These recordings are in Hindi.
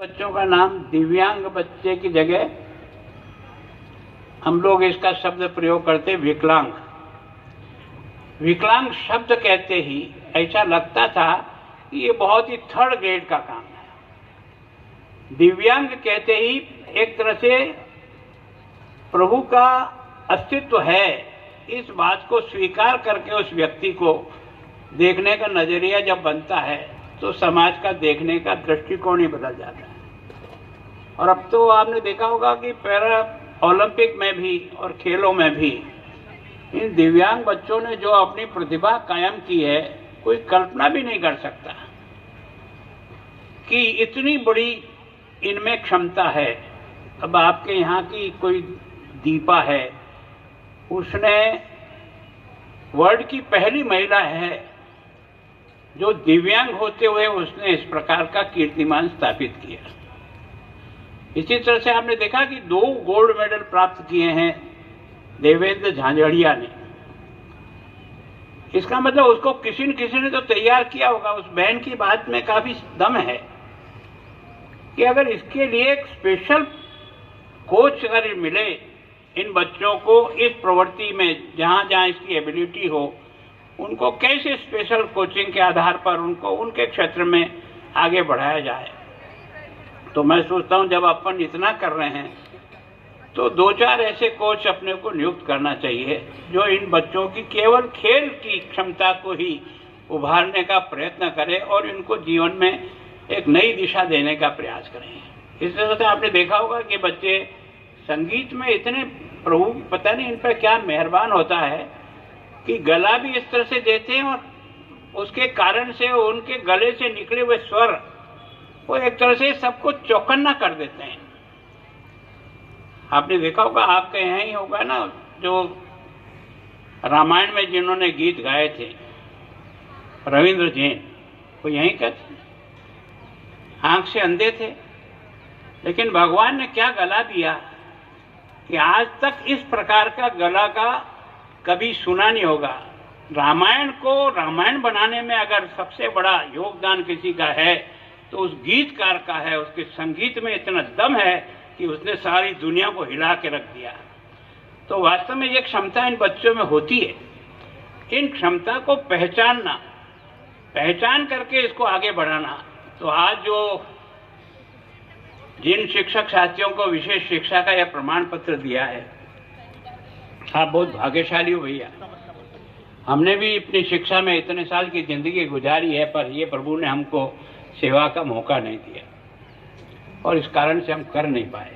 बच्चों का नाम दिव्यांग बच्चे की जगह हम लोग इसका शब्द प्रयोग करते विकलांग। विकलांग शब्द कहते ही ऐसा लगता था कि ये बहुत ही थर्ड ग्रेड का काम है। दिव्यांग कहते ही एक तरह से प्रभु का अस्तित्व है, इस बात को स्वीकार करके उस व्यक्ति को देखने का नजरिया जब बनता है तो समाज का देखने का दृष्टिकोण ही बदल जाता है। और अब तो आपने देखा होगा कि पैरा ओलंपिक में भी और खेलों में भी इन दिव्यांग बच्चों ने जो अपनी प्रतिभा कायम की है, कोई कल्पना भी नहीं कर सकता कि इतनी बड़ी इनमें क्षमता है। अब आपके यहाँ की कोई दीपा है, उसने वर्ल्ड की पहली महिला है जो दिव्यांग होते हुए उसने इस प्रकार का कीर्तिमान स्थापित किया। इसी तरह से आपने देखा कि 2 गोल्ड मेडल प्राप्त किए हैं देवेंद्र झांझड़िया ने। इसका मतलब उसको किसी न किसी ने तो तैयार किया होगा। उस बहन की बात में काफी दम है कि अगर इसके लिए एक स्पेशल कोच अगर मिले इन बच्चों को इस प्रवृत्ति में, जहां जहां इसकी एबिलिटी हो, उनको कैसे स्पेशल कोचिंग के आधार पर उनको उनके क्षेत्र में आगे बढ़ाया जाए। तो मैं सोचता हूं जब अपन इतना कर रहे हैं तो 2-4 ऐसे कोच अपने को नियुक्त करना चाहिए जो इन बच्चों की केवल खेल की क्षमता को ही उभारने का प्रयत्न करें और इनको जीवन में एक नई दिशा देने का प्रयास करें। इस तरह से आपने देखा होगा कि बच्चे संगीत में इतने, प्रभु पता नहीं इन पर क्या मेहरबान होता है कि गला भी इस तरह से देते हैं और उसके कारण से उनके गले से निकले हुए स्वर वो एक तरह से सबको चौकन्ना कर देते हैं। आपने देखा होगा, आपके यहाँ ही होगा ना, जो रामायण में जिन्होंने गीत गाए थे, रविंद्र जैन, वो यहीं का थे, आंख से अंधे थे, लेकिन भगवान ने क्या गला दिया कि आज तक इस प्रकार का गला का कभी सुना नहीं होगा। रामायण को रामायण बनाने में अगर सबसे बड़ा योगदान किसी का है तो उस गीतकार का है। उसके संगीत में इतना दम है कि उसने सारी दुनिया को हिला के रख दिया। तो वास्तव में ये क्षमता इन बच्चों में होती है। इन क्षमता को पहचान करके इसको आगे बढ़ाना। तो आज जो जिन शिक्षक साथियों को विशेष शिक्षा का यह प्रमाण पत्र दिया है, आप बहुत भाग्यशाली हो भैया। हमने भी अपनी शिक्षा में इतने साल की जिंदगी गुजारी है, पर ये प्रभु ने हमको सेवा का मौका नहीं दिया और इस कारण से हम कर नहीं पाए।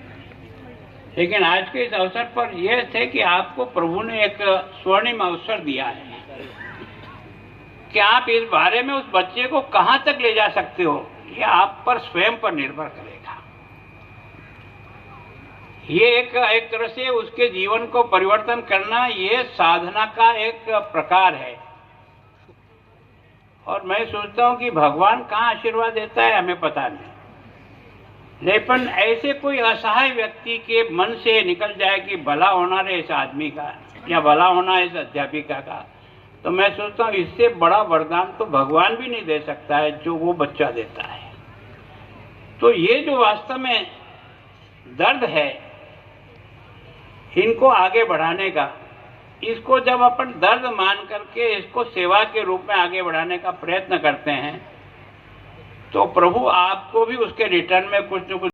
लेकिन आज के इस अवसर पर यह थे कि आपको प्रभु ने एक स्वर्णिम अवसर दिया है कि आप इस बारे में उस बच्चे को कहां तक ले जा सकते हो, ये आप पर स्वयं पर निर्भर करेगा। ये एक तरह से उसके जीवन को परिवर्तन करना, ये साधना का एक प्रकार है। और मैं सोचता हूं कि भगवान कहां आशीर्वाद देता है हमें पता नहीं, लेकिन ऐसे कोई असहाय व्यक्ति के मन से निकल जाए कि भला होना है इस आदमी का या भला होना है इस अध्यापिका का, तो मैं सोचता हूं इससे बड़ा वरदान तो भगवान भी नहीं दे सकता है जो वो बच्चा देता है। तो ये जो वास्तव में दर्द है इनको आगे बढ़ाने का, इसको जब अपन दर्द मान करके इसको सेवा के रूप में आगे बढ़ाने का प्रयत्न करते हैं तो प्रभु आपको भी उसके रिटर्न में कुछ न कुछ